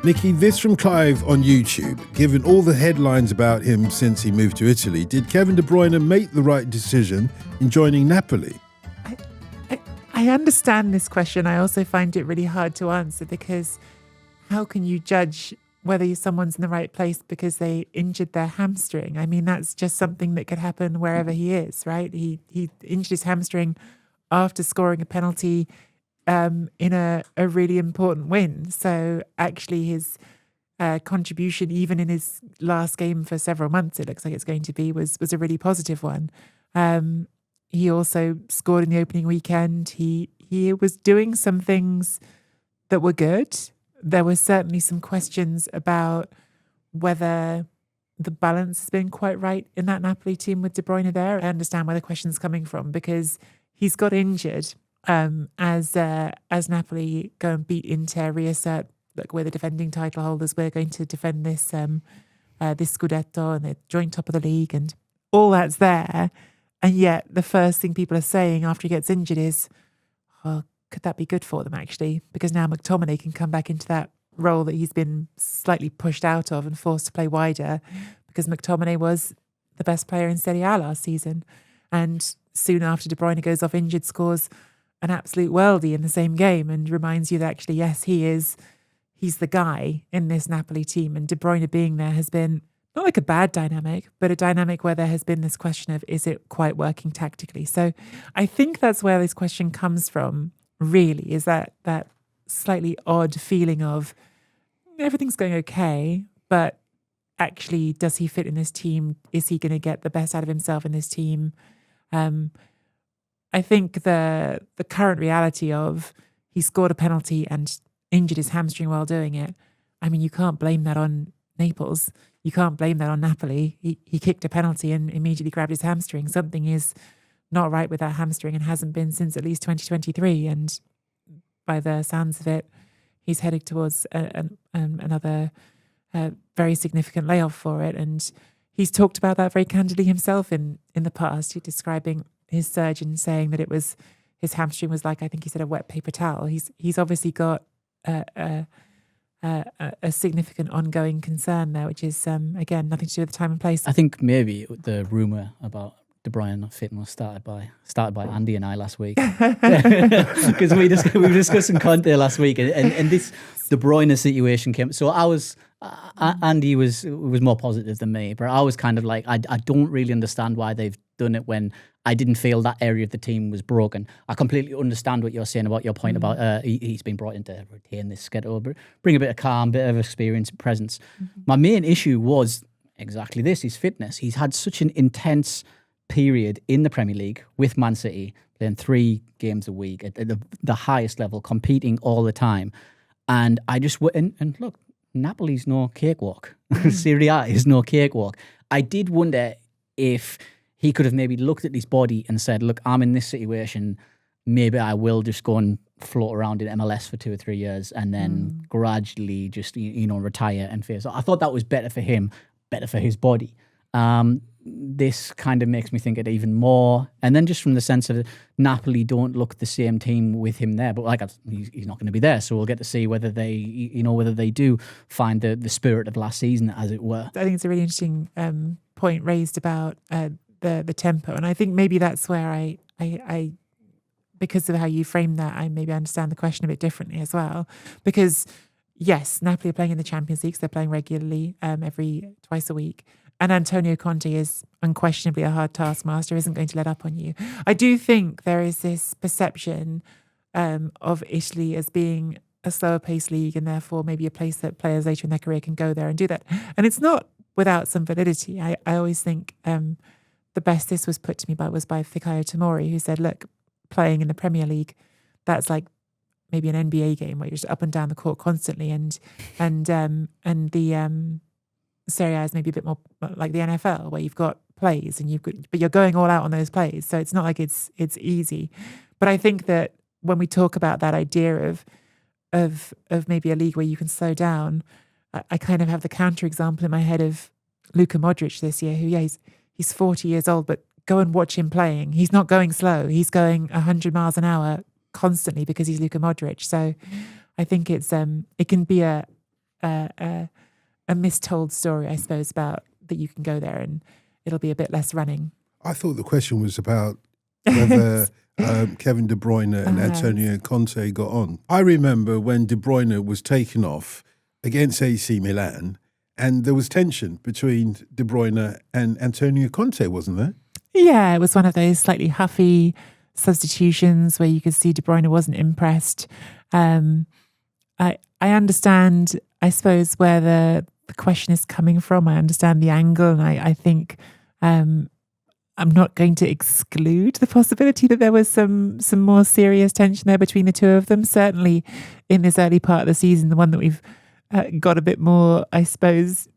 Nicky, this from Clive on YouTube. Given all the headlines about him since he moved to Italy, did Kevin De Bruyne make the right decision in joining Napoli? I understand this question. I also find it really hard to answer because how can you judge whether someone's in the right place because they injured their hamstring? I mean, that's just something that could happen wherever he is, right? He injured his hamstring after scoring a penalty in a really important win. So actually his contribution, even in his last game for several months, it looks like it's going to be, was a really positive one. He also scored in the opening weekend. He was doing some things that were good. There were certainly some questions about whether the balance has been quite right in that Napoli team with De Bruyne there. I understand where the question's coming from because he's got injured as Napoli go and beat Inter, reassert, look, we're the defending title holders, we're going to defend this this Scudetto and the joint top of the league and all that's there. And yet the first thing people are saying after he gets injured is, oh, could that be good for them actually? Because now McTominay can come back into that role that he's been slightly pushed out of and forced to play wider because McTominay was the best player in Serie A last season. And soon after De Bruyne goes off injured, scores an absolute worldie in the same game and reminds you that actually, yes, he's the guy in this Napoli team. And De Bruyne being there has been not like a bad dynamic, but a dynamic where there has been this question of, is it quite working tactically? So I think that's where this question comes from, really, is that slightly odd feeling of everything's going okay, but actually, does he fit in this team? Is he going to get the best out of himself in this team? I think the current reality of he scored a penalty and injured his hamstring while doing it, I mean, you can't blame that on Naples. You can't blame that on Napoli. He kicked a penalty and immediately grabbed his hamstring. Something is not right with that hamstring and hasn't been since at least 2023. And by the sounds of it, he's headed towards another very significant layoff for it. And he's talked about that very candidly himself in the past. He's describing his surgeon saying that it was, his hamstring was like, I think he said, a wet paper towel. He's obviously got a significant ongoing concern there, which is, again, nothing to do with the time and place. I think maybe the rumour about De Bruyne not fitting was started by Andy and I last week. Because we were discussing Conte last week, and this De Bruyne situation came. So Andy was more positive than me, but I was kind of like, I don't really understand why they've done it when I didn't feel that area of the team was broken. I completely understand what you're saying about your point about he's been brought in to retain this schedule, but bring a bit of calm, bit of experience, presence. My main issue was exactly this, his fitness. He's had such an intense period in the Premier League with Man City, playing 3 games a week at the highest level, competing all the time. And I just and look, Napoli's no cakewalk. Serie A is no cakewalk. I did wonder if he could have maybe looked at his body and said, look, I'm in this situation. Maybe I will just go and float around in MLS for 2 or 3 years and then gradually just, retire and phase. I thought that was better for him, better for his body. This kind of makes me think it even more. And then just from the sense of Napoli don't look the same team with him there, but he's not going to be there. So we'll get to see whether they do find the spirit of last season, as it were. I think it's a really interesting point raised about the tempo. And I think maybe that's where I because of how you frame that, I maybe understand the question a bit differently as well. Because yes, Napoli are playing in the Champions League, so they're playing regularly twice a week. And Antonio Conte is unquestionably a hard taskmaster, isn't going to let up on you. I do think there is this perception of Italy as being a slower paced league and therefore maybe a place that players later in their career can go there and do that. And it's not without some validity. I always think the best this was put to me was by Fikayo Tomori, who said, look, playing in the Premier League, that's like maybe an NBA game where you're just up and down the court constantly, and the Serie A is maybe a bit more like the NFL, where you've got plays but you're going all out on those plays. So it's not like it's easy. But I think that when we talk about that idea of maybe a league where you can slow down, I kind of have the counter example in my head of Luka Modric this year, who he's 40 years old, but go and watch him playing. He's not going slow. He's going 100 miles an hour constantly because he's Luka Modric. So I think it's it can be a a mistold story, I suppose, about that you can go there and it'll be a bit less running. I thought the question was about whether Kevin De Bruyne and Antonio Conte got on. I remember when De Bruyne was taken off against AC Milan, and there was tension between De Bruyne and Antonio Conte, wasn't there? Yeah, it was one of those slightly huffy substitutions where you could see De Bruyne wasn't impressed. I understand, I suppose, where the question is coming from. I understand the angle, and I think I'm not going to exclude the possibility that there was some more serious tension there between the two of them. Certainly in this early part of the season, the one that we've got a bit more, I suppose,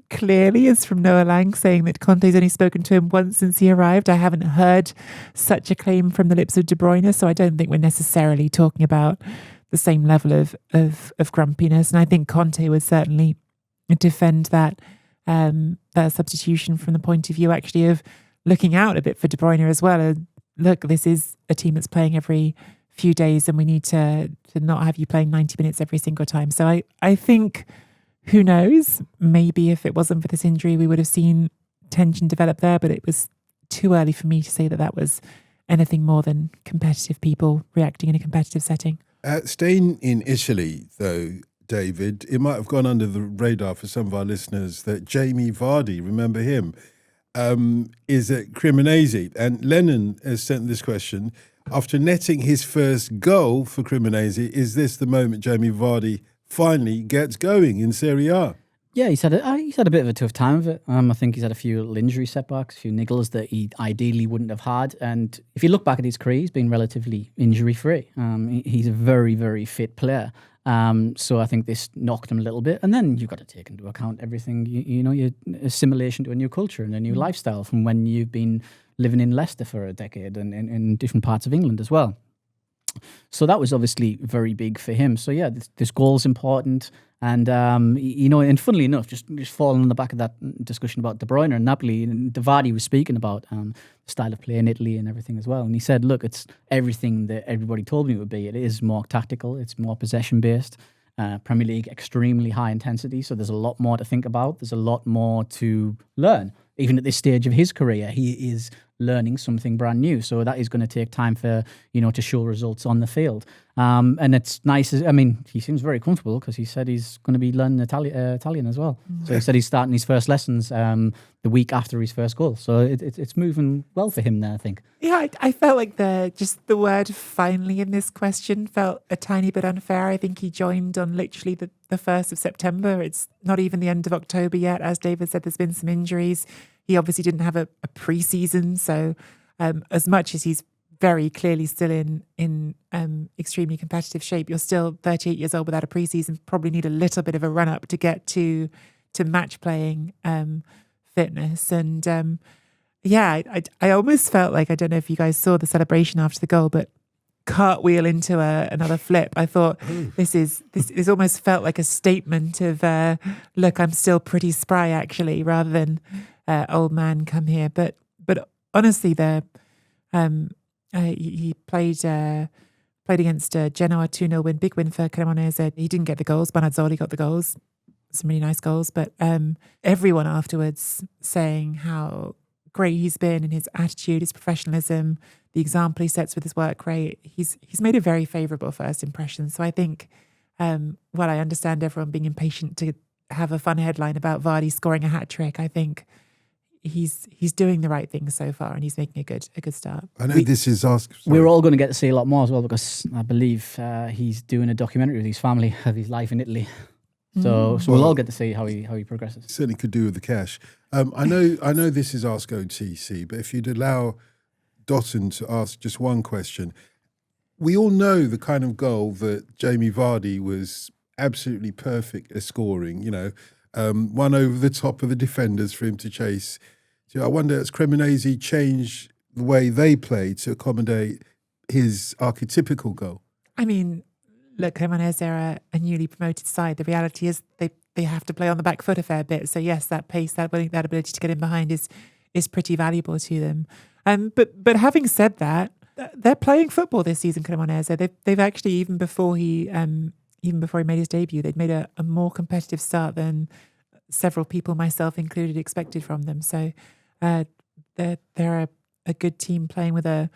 clearly is from Noah Lang saying that Conte's only spoken to him once since he arrived. I haven't heard such a claim from the lips of De Bruyne, so I don't think we're necessarily talking about the same level of grumpiness. And I think Conte would certainly defend that substitution from the point of view actually of looking out a bit for De Bruyne as well. Look, this is a team that's playing every few days and we need to not have you playing 90 minutes every single time. So I think, who knows, maybe if it wasn't for this injury, we would have seen tension develop there, but it was too early for me to say that was anything more than competitive people reacting in a competitive setting. Staying in Italy, though, David, it might have gone under the radar for some of our listeners that Jamie Vardy, remember him, is at Cremonese. And Lennon has sent this question. After netting his first goal for Cremonese, is this the moment Jamie Vardy finally gets going in Serie A? Yeah, he's had a bit of a tough time of it. I think he's had a few little injury setbacks, a few niggles that he ideally wouldn't have had. And if you look back at his career, he's been relatively injury-free. He's a very, very fit player. So I think this knocked him a little bit. And then you've got to take into account everything, your assimilation to a new culture and a new lifestyle from when you've been living in Leicester for a decade and in different parts of England as well. So that was obviously very big for him. So yeah, this goal's important. And, and funnily enough, just falling on the back of that discussion about De Bruyne and Napoli, and Vardy was speaking about the style of play in Italy and everything as well. And he said, look, it's everything that everybody told me it would be. It is more tactical. It's more possession-based. Premier League, extremely high intensity. So there's a lot more to think about. There's a lot more to learn. Even at this stage of his career, he is learning something brand new. So that is going to take time for, to show results on the field. And it's nice. He seems very comfortable because he said he's going to be learning Italian as well. So he said he's starting his first lessons the week after his first goal. So it's moving well for him there, I think. Yeah, I felt like the word finally in this question felt a tiny bit unfair. I think he joined on literally the 1st of September. It's not even the end of October yet. As David said, there's been some injuries. He obviously didn't have a pre-season. So as much as he's very clearly still in extremely competitive shape, you're still 38 years old without a pre-season, probably need a little bit of a run-up to get to match playing fitness. And I almost felt like, I don't know if you guys saw the celebration after the goal, but cartwheel into another flip. I thought this almost felt like a statement of look, I'm still pretty spry actually, rather than old man come here. But honestly, he played against Genoa, 2-0 win, big win for Cremonese. He didn't get the goals. Bonazzoli got the goals, some really nice goals. But everyone afterwards saying how great he's been and his attitude, his professionalism, the example he sets with his work rate. He's made a very favourable first impression. So I think, while I understand everyone being impatient to have a fun headline about Vardy scoring a hat-trick, I think he's doing the right thing so far and he's making a good start. I know this is asked. We're all going to get to see a lot more as well because I believe he's doing a documentary with his family of his life in Italy. So we'll all get to see how he progresses. Certainly could do with the cash. I know this is Ask OTC, but if you'd allow Dotun to ask just one question. We all know the kind of goal that Jamie Vardy was absolutely perfect at scoring, one over the top of the defenders for him to chase. So I wonder, has Cremonese changed the way they play to accommodate his archetypical goal? I mean, look, Cremonese are a newly promoted side. The reality is they have to play on the back foot a fair bit. So yes, that pace, that ability to get in behind is pretty valuable to them. But having said that, they're playing football this season, Cremonese. They've actually, even before he even before he made his debut, they'd made a more competitive start than several people, myself included, expected from them. So they're a good team playing with a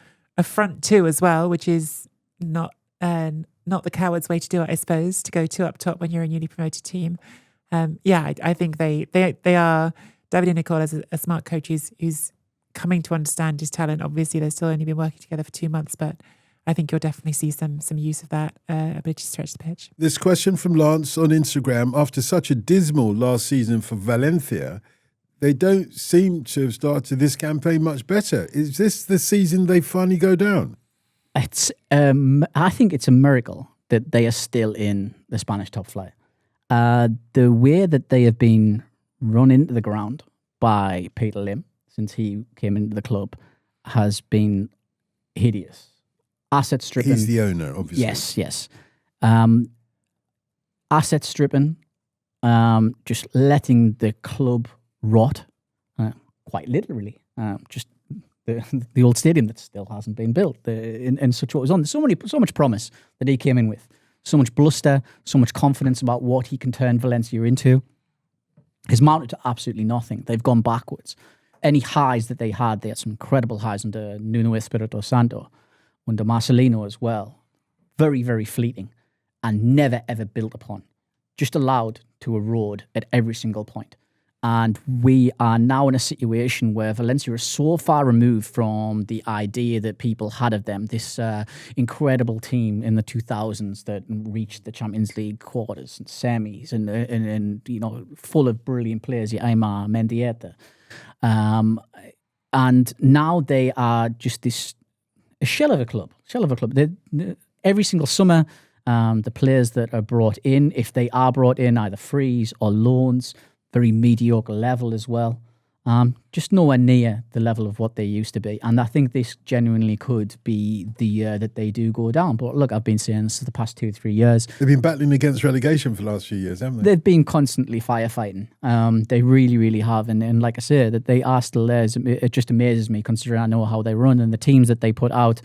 front two as well, which is not the coward's way to do it, I suppose, to go two up top when you're a newly promoted team. I think they are. Davide Nicol is a smart coach who's coming to understand his talent. Obviously, they've still only been working together for 2 months, but I think you'll definitely see some use of that ability to stretch the pitch. This question from Lance on Instagram: after such a dismal last season for Valencia, they don't seem to have started this campaign much better. Is this the season they finally go down? It's I think it's a miracle that they are still in the Spanish top flight. The way that they have been run into the ground by Peter Lim since he came into the club has been hideous. Asset stripping. He's the owner, obviously. Yes. Asset stripping, just letting the club rot, quite literally. Just the old stadium that still hasn't been built, and such what was on. There's so much promise that he came in with, so much bluster, so much confidence about what he can turn Valencia into. Has mounted to absolutely nothing. They've gone backwards. Any highs that they had some incredible highs under Nuno Espirito Santo, under Marcelino as well. Very, very fleeting and never, ever built upon. Just allowed to erode at every single point. And we are now in a situation where Valencia is so far removed from the idea that people had of them, this incredible team in the 2000s that reached the Champions League quarters and semis and full of brilliant players, Aimar, Mendieta. And now they are just a shell of a club. Every single summer, the players that are brought in, if they are brought in, either frees or loans, very mediocre level as well. Just nowhere near the level of what they used to be. And I think this genuinely could be the year that they do go down. But look, I've been saying this for the past 2-3 years. They've been battling against relegation for the last few years, haven't they? They've been constantly firefighting. They really, really have. And like I said, that they are still there. It just amazes me considering I know how they run and the teams that they put out.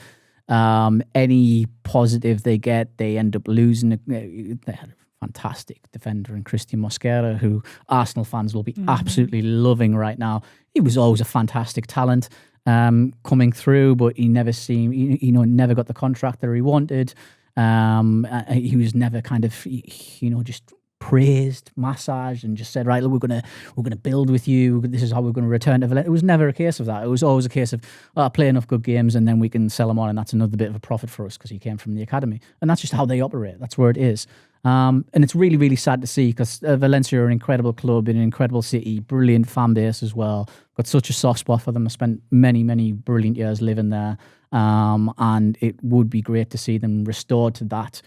Any positive they get, they end up losing. They had a fantastic defender in Christian Mosquera, who Arsenal fans will be absolutely loving right now. He was always a fantastic talent coming through, but he never never got the contract that he wanted. He was never kind of, just praised, massaged, and just said, right, look, we're gonna build with you. This is how we're going to return to Valencia. It was never a case of that. It was always a case of play enough good games and then we can sell him on, and that's another bit of a profit for us because he came from the academy. And that's just how they operate. That's where it is. And it's really, really sad to see because Valencia are an incredible club in an incredible city, brilliant fan base as well. Got such a soft spot for them. I spent many, many brilliant years living there. And it would be great to see them restored to that,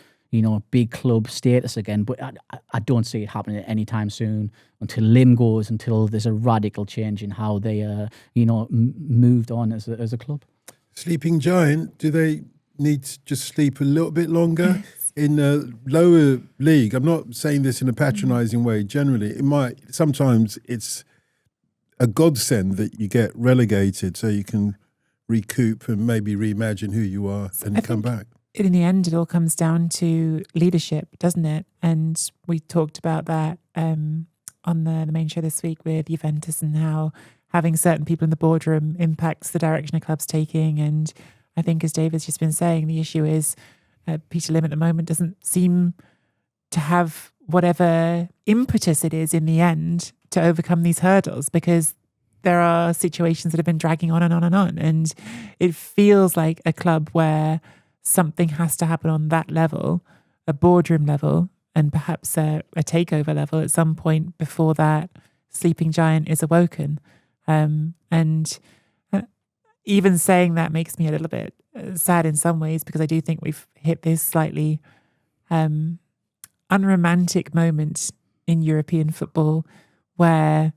big club status again. But I don't see it happening anytime soon until Lim goes, until there's a radical change in how they, moved on as a club. Sleeping Giant, do they need to just sleep a little bit longer? In a lower league, I'm not saying this in a patronising way, generally, sometimes it's a godsend that you get relegated so you can recoup and maybe reimagine who you are and come back. In the end, it all comes down to leadership, doesn't it? And we talked about that on the main show this week with Juventus and how having certain people in the boardroom impacts the direction a club's taking. And I think, as David's just been saying, the issue is Peter Lim at the moment doesn't seem to have whatever impetus it is in the end to overcome these hurdles, because there are situations that have been dragging on and on and on. And it feels like a club where something has to happen on that level, a boardroom level, and perhaps a takeover level at some point before that sleeping giant is awoken. And even saying that makes me a little bit sad in some ways, because I do think we've hit this slightly unromantic moment in European football where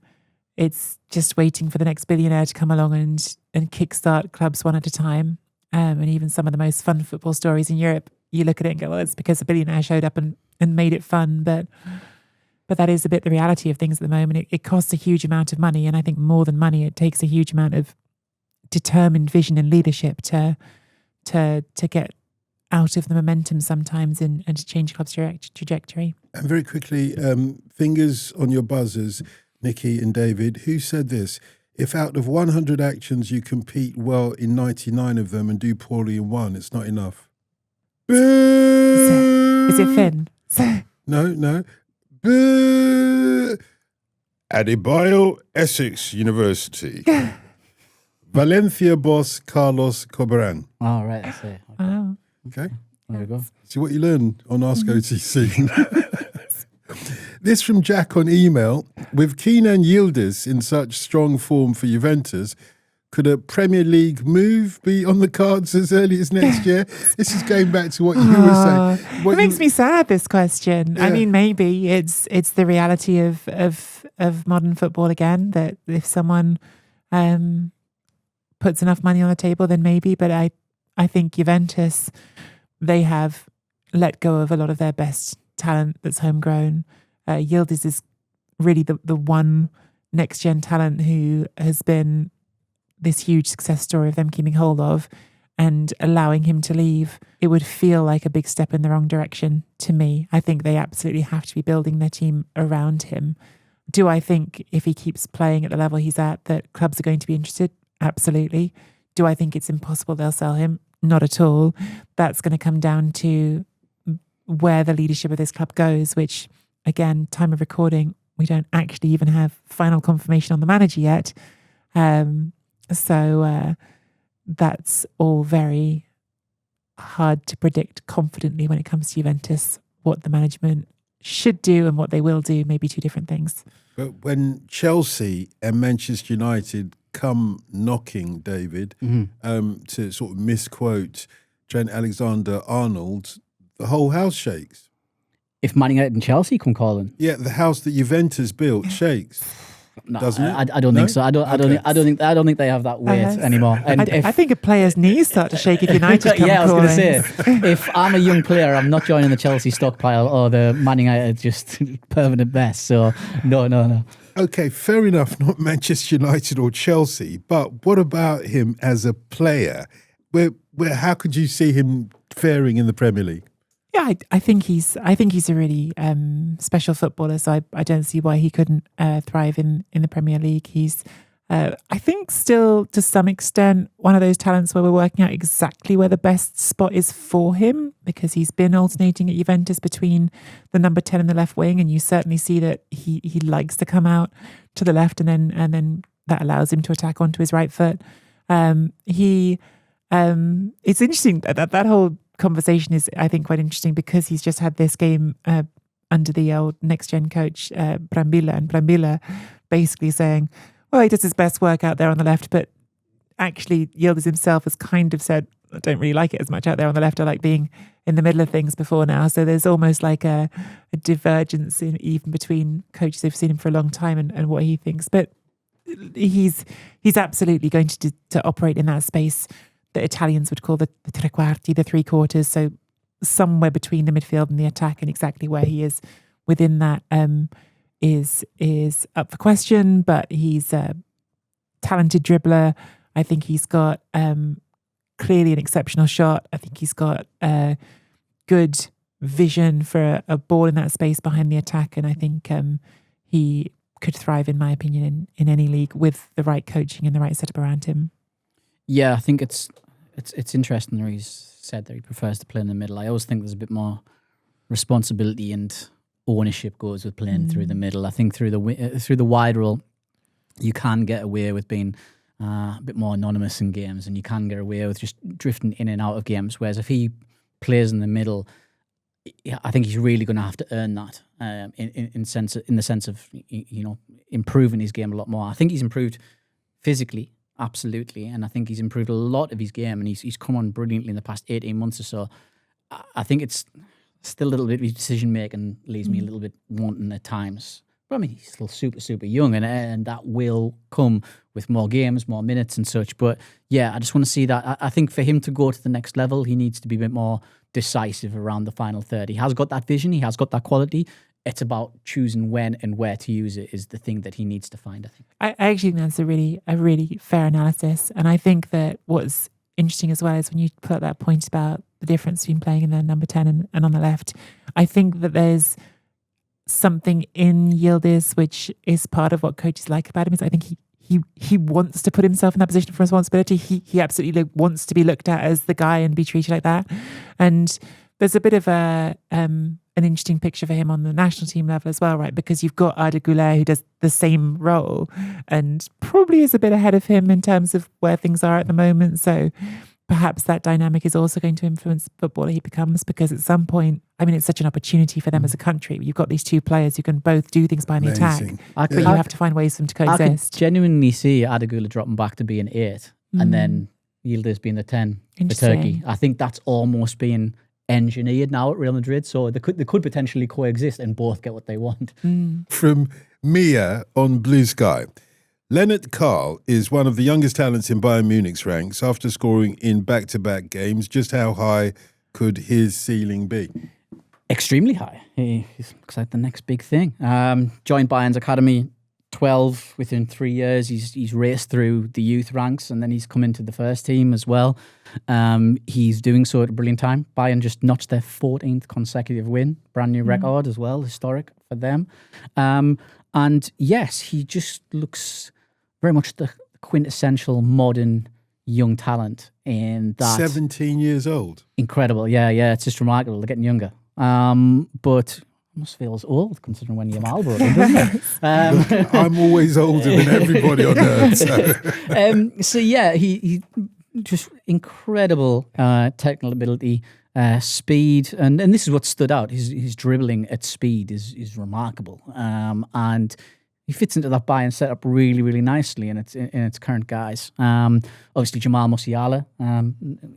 it's just waiting for the next billionaire to come along and kickstart clubs one at a time. And even some of the most fun football stories in Europe, you look at it and go, well, it's because a billionaire showed up and made it fun. But that is a bit the reality of things at the moment. It costs a huge amount of money. And I think more than money, it takes a huge amount of determined vision and leadership to get out of the momentum sometimes and to change club's trajectory. And very quickly, fingers on your buzzers, Nicky and David. Who said this? If out of 100 actions you compete well in 99 of them and do poorly in one, it's not enough. Is it Finn? No. Boo! Adebayo, Essex University. Valencia boss Carlos Corberán. Oh, right, that's it. Okay. Wow. Okay. There we go. See what you learn on Ask OTC. This from Jack on email. With Kenan Yıldız in such strong form for Juventus, could a Premier League move be on the cards as early as next year? This is going back to what you were saying. It makes me sad, this question. Yeah. I mean, maybe it's the reality of modern football again, that if someone puts enough money on the table, then maybe. But I think Juventus, they have let go of a lot of their best talent that's homegrown. Yıldız is really the one next-gen talent who has been this huge success story of them keeping hold of, and allowing him to leave, it would feel like a big step in the wrong direction to me. I think they absolutely have to be building their team around him. Do I think if he keeps playing at the level he's at that clubs are going to be interested? Absolutely. Do I think it's impossible they'll sell him? Not at all. That's going to come down to where the leadership of this club goes, which, again, time of recording, we don't actually even have final confirmation on the manager yet. So that's all very hard to predict confidently when it comes to Juventus. What the management should do and what they will do may be two different things. But when Chelsea and Manchester United come knocking, David, to sort of misquote Trent Alexander-Arnold, the whole house shakes. If Man United and Chelsea come calling, Yeah, the house that Juventus built shakes. no, Doesn't it? I don't No? think so. I don't think they have that weight anymore. And I think a player's knees start to shake if United come yeah, I was going to calling. say, if I'm a young player, I'm not joining the Chelsea stockpile or the Man United just permanent mess. So no. Okay, fair enough, not Manchester United or Chelsea, but what about him as a player? How could you see him faring in the Premier League? Yeah, I think he's a really special footballer. So I don't see why he couldn't thrive in the Premier League. He's I think still to some extent one of those talents where we're working out exactly where the best spot is for him, because he's been alternating at Juventus between the number 10 and the left wing, and you certainly see that he likes to come out to the left, and then that allows him to attack onto his right foot. It's interesting that whole conversation is, I think, quite interesting, because he's just had this game under the old next-gen coach Brambilla, and Brambilla basically saying, well, he does his best work out there on the left, but actually Yıldız himself has kind of said, I don't really like it as much out there on the left. I like being in the middle of things before now. So there's almost like a divergence even between coaches who've seen him for a long time and what he thinks. But he's absolutely going to operate in that space that Italians would call the tre quarti, the three quarters. So somewhere between the midfield and the attack, and exactly where he is within that is up for question. But he's a talented dribbler. I think he's got clearly an exceptional shot. I think he's got good vision for a ball in that space behind the attack. And I think he could thrive, in my opinion, in any league with the right coaching and the right setup around him. Yeah, I think it's interesting that he's said that he prefers to play in the middle. I always think there's a bit more responsibility and ownership goes with playing through the middle. I think through the wide role, you can get away with being a bit more anonymous in games, and you can get away with just drifting in and out of games. Whereas if he plays in the middle, I think he's really going to have to earn that in the sense of improving his game a lot more. I think he's improved physically, absolutely, and I think he's improved a lot of his game, and he's come on brilliantly in the past 18 months or so. I think it's still a little bit of his decision making leaves me a little bit wanting at times. But I mean, he's still super, super young, and that will come with more games, more minutes and such. But yeah, I just want to see that. I think for him to go to the next level, he needs to be a bit more decisive around the final third. He has got that vision, he has got that quality. It's about choosing when and where to use it is the thing that he needs to find, I think. I actually think that's a really fair analysis. And I think that what's interesting as well is when you put that point about the difference between playing in the number 10 and on the left. I think that there's something in Yıldız which is part of what coaches like about him. Is I think he wants to put himself in that position of responsibility. He absolutely wants to be looked at as the guy and be treated like that. And there's a bit of an interesting picture for him on the national team level as well, right? Because you've got Arda Güler who does the same role and probably is a bit ahead of him in terms of where things are at the moment. So perhaps that dynamic is also going to influence the footballer he becomes, because at some point, I mean, it's such an opportunity for them as a country. You've got these two players who can both do things behind the attack, but you have to find ways for them to coexist. I could genuinely see Arda Güler dropping back to be an 8 and then Yıldız being the 10 for Turkey. I think that's almost being engineered now at Real Madrid, so they could potentially coexist and both get what they want. From Mia on Blue Sky. Lennart Karl is one of the youngest talents in Bayern Munich's ranks after scoring in back-to-back games. Just how high could his ceiling be? Extremely high. He looks like the next big thing. Joined Bayern's academy 12 within 3 years. He's raced through the youth ranks and then he's come into the first team as well. He's doing so at a brilliant time. Bayern just notched their 14th consecutive win. Brand new record as well, historic for them. And yes, he just looks very much the quintessential modern young talent in that. 17 years old. Incredible. Yeah. It's just remarkable. They're getting younger. But almost feels old considering when you're Marlborough, doesn't it? I'm always older than everybody on earth. So yeah, he just incredible technical ability, speed, and this is what stood out. His dribbling at speed is remarkable, and he fits into that Bayern setup really, really nicely in its current guise. Obviously, Jamal Musiala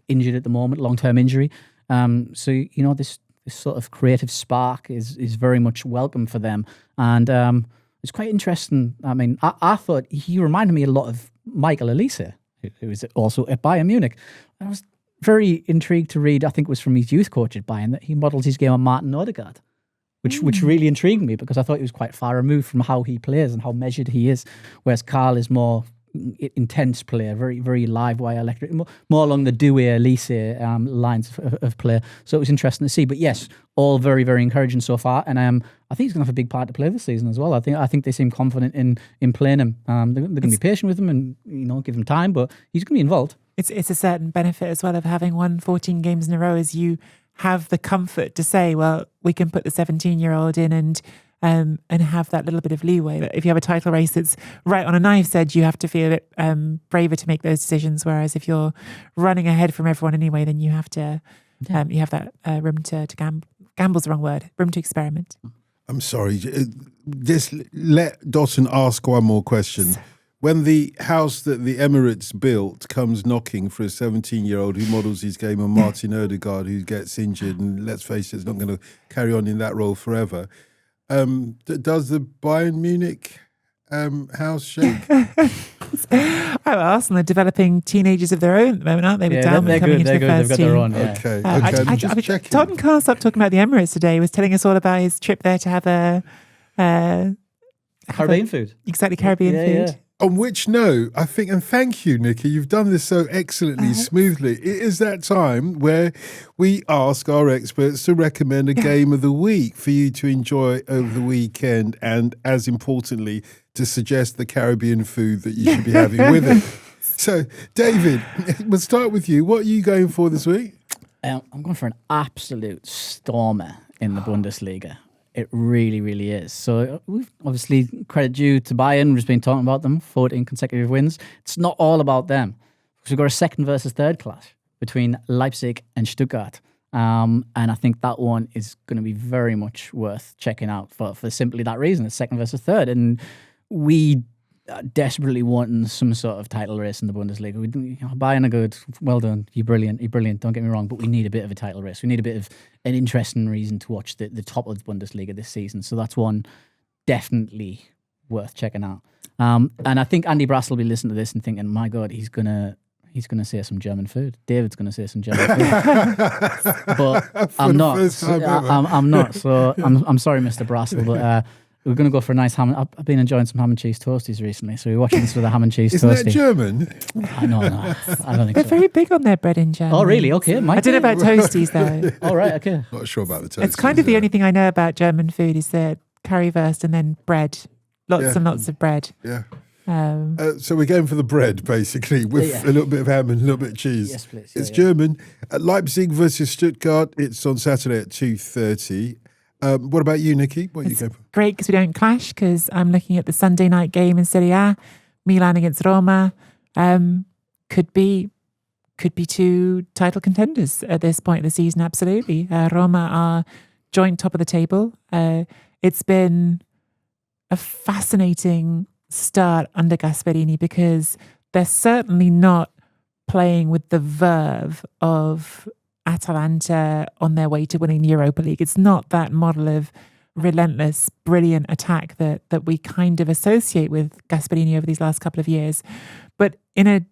injured at the moment, long-term injury. So you know this sort of creative spark is very much welcome for them, and it's quite interesting. I mean, I thought he reminded me a lot of Michael Olise, who is also at Bayern Munich. I was very intrigued to read, I think it was from his youth coach at Bayern, that he modelled his game on Martin Odegaard, which really intrigued me because I thought he was quite far removed from how he plays and how measured he is, whereas Karl is more intense player, very, very live wire electric, more along the Doué Olise lines of play. So it was interesting to see. But yes, all very, very encouraging so far. And I think he's going to have a big part to play this season as well. I think they seem confident in playing him. They're going to be patient with him and give him time, but he's going to be involved. It's a certain benefit as well of having won 14 games in a row, as you have the comfort to say, well, we can put the 17-year-old in and have that little bit of leeway. But if you have a title race that's right on a knife's edge, you have to feel a bit braver to make those decisions. Whereas if you're running ahead from everyone anyway, then you have to you have that room to gamble. Gamble's the wrong word. Room to experiment. I'm sorry. Just let Dotun ask one more question. When the house that the Emirates built comes knocking for a 17-year-old who models his game on Martin Odegaard, who gets injured, and let's face it, is not going to carry on in that role forever, does the Bayern Munich house shake? Arsenal are developing teenagers of their own at the moment, aren't they? With Dalman coming into the first They've got team. their own, yeah. Okay. Dotun Karl stopped talking about the Emirates today. He was telling us all about his trip there to have Caribbean food. Exactly, Caribbean food. Yeah. On which note, I think, and thank you, Nicky, you've done this so excellently, smoothly. It is that time where we ask our experts to recommend a game of the week for you to enjoy over the weekend, and as importantly, to suggest the Caribbean food that you should be having with it. So, David, we'll start with you. What are you going for this week? I'm going for an absolute stormer in the Bundesliga. It really, really is. So we've obviously credit due to Bayern. We've been talking about them, 14 consecutive wins. It's not all about them. We've got a second versus third clash between Leipzig and Stuttgart. And I think that one is going to be very much worth checking out for simply that reason. It's second versus third. And we desperately wanting some sort of title race in the Bundesliga. Bayern are good. Well done. You're brilliant. Don't get me wrong. But we need a bit of a title race. We need a bit of an interesting reason to watch the top of the Bundesliga this season. So that's one definitely worth checking out. And I think Andy Brass will be listening to this and thinking, my God, he's gonna say some German food. David's gonna say some German food. But I'm not. I'm not. So I'm sorry, Mr. Brassel, but We're going to go for a nice ham. I've been enjoying some ham and cheese toasties recently, so we're watching this with a ham and cheese Isn't toastie. that German? No, I don't think They're so. very big on their bread in Germany. Oh, really? Okay. I don't know about toasties though. All right, okay. Not sure about the toast. It's kind of the only thing I know about German food is the currywurst and then bread. Lots and lots of bread. Yeah. Um, So we're going for the bread, basically, with a little bit of ham and a little bit of cheese. Yes, please. It's German. Leipzig versus Stuttgart. It's on Saturday at 2:30. What about you, Nicky? What are you going for? Great because we don't clash, because I'm looking at the Sunday night game in Serie A, Milan against Roma. Could be two title contenders at this point of the season, absolutely. Roma are joint top of the table. It's been a fascinating start under Gasperini because they're certainly not playing with the verve of Atalanta on their way to winning the Europa League. It's not that model of relentless, brilliant attack that we kind of associate with Gasperini over these last couple of years. But in a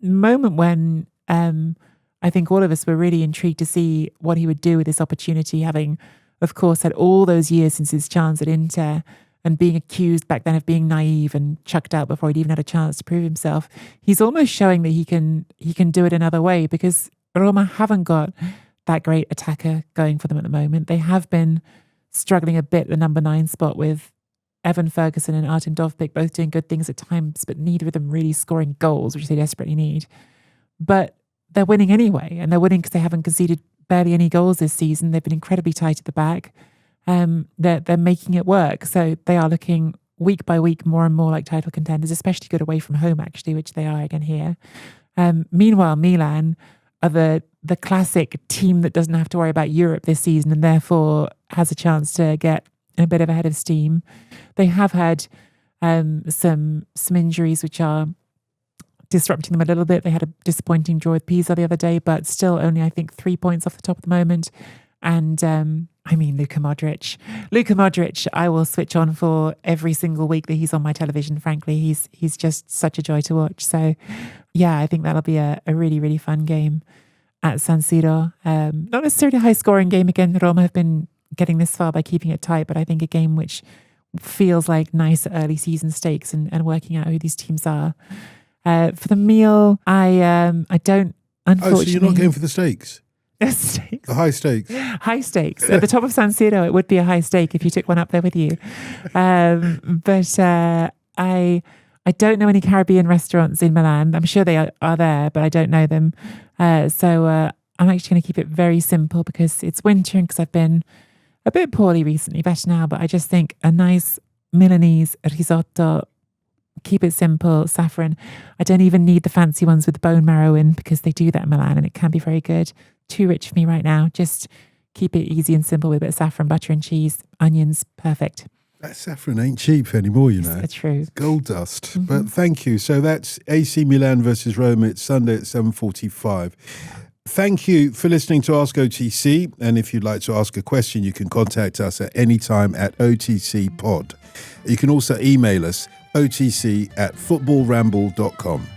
moment when I think all of us were really intrigued to see what he would do with this opportunity, having, of course, had all those years since his chance at Inter and being accused back then of being naive and chucked out before he'd even had a chance to prove himself. He's almost showing that he can do it another way, because Roma haven't got that great attacker going for them at the moment. They have been struggling a bit at the number 9 spot with Evan Ferguson and Artem Dovbyk both doing good things at times, but neither of them really scoring goals, which they desperately need. But they're winning anyway, and they're winning because they haven't conceded barely any goals this season. They've been incredibly tight at the back. They're making it work. So they are looking week by week more and more like title contenders, especially good away from home, actually, which they are again here. Meanwhile, Milan are the classic team that doesn't have to worry about Europe this season and therefore has a chance to get a bit of a head of steam. They have had some injuries which are disrupting them a little bit. They had a disappointing draw with Pisa the other day, but still only, I think, 3 points off the top at the moment. And Luka Modric, I will switch on for every single week that he's on my television, frankly. He's just such a joy to watch. So, yeah, I think that'll be a really, really fun game at San Siro. Not necessarily a high-scoring game again. Roma have been getting this far by keeping it tight, but I think a game which feels like nice early season stakes and working out who these teams are. For the meal, I don't, unfortunately... Oh, so you're not going for the stakes? Stakes. The high stakes. High stakes. At the top of San Siro, it would be a high stake if you took one up there with you. But I don't know any Caribbean restaurants in Milan. I'm sure they are there, but I don't know them. So I'm actually going to keep it very simple because it's winter and because I've been a bit poorly recently, better now, but I just think a nice Milanese risotto, keep it simple, saffron. I don't even need the fancy ones with bone marrow in because they do that in Milan and it can be very good. Too rich for me right now. Just keep it easy and simple with a bit of saffron, butter and cheese, onions. Perfect. That saffron ain't cheap anymore, you know. That's true. It's gold dust. Mm-hmm. But thank you. So that's AC Milan versus Roma. It's Sunday at 7:45. Thank you for listening to Ask OTC. And if you'd like to ask a question, you can contact us at any time at OTC Pod. You can also email us, otc@footballramble.com.